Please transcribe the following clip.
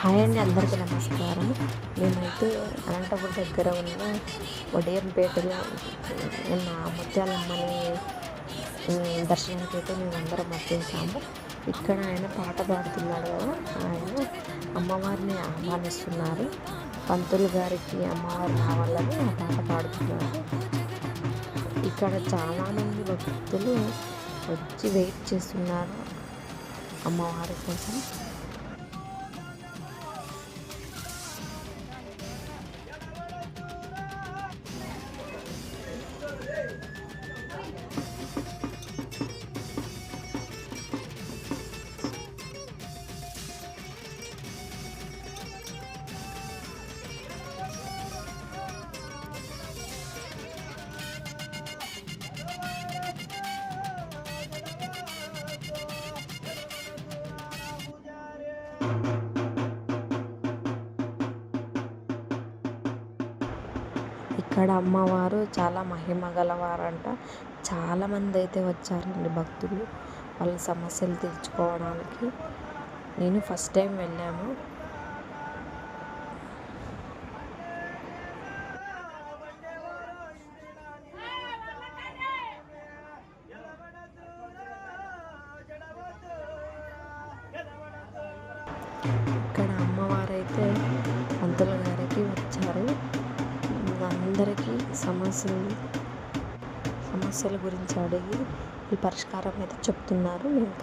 Hi అండి, అందరికీ నమస్కారం. మేమైతే అనంతపురం దగ్గర ఉన్న వడియంపేటలో ఉన్న ముత్యాలమ్మని దర్శనానికి అయితే మేమందరం వచ్చేసాము. ఇక్కడ ఆయన పాట పాడుతున్నాడు కదా, ఆయన అమ్మవారిని ఆహ్వానిస్తున్నారు. పంతులు గారికి అమ్మవారు రావాలని ఆ పాట పాడుతున్నారు. ఇక్కడ చాలామంది భక్తులు వచ్చి వెయిట్ చేస్తున్నారు అమ్మవారి కోసం. ఇక్కడ అమ్మవారు చాలా మహిమ గలవారంట. చాలామంది అయితే వచ్చారండి భక్తులు వాళ్ళ సమస్యలు తీర్చుకోవడానికి. నేను ఫస్ట్ టైం వెళ్ళాము. ఇక్కడ అమ్మవారైతే పంతుల గారికి వచ్చారు. అందరికీ సమస్యల గురించి అడిగి ఈ పరిష్కారం అయితే చెప్తున్నారు. నేను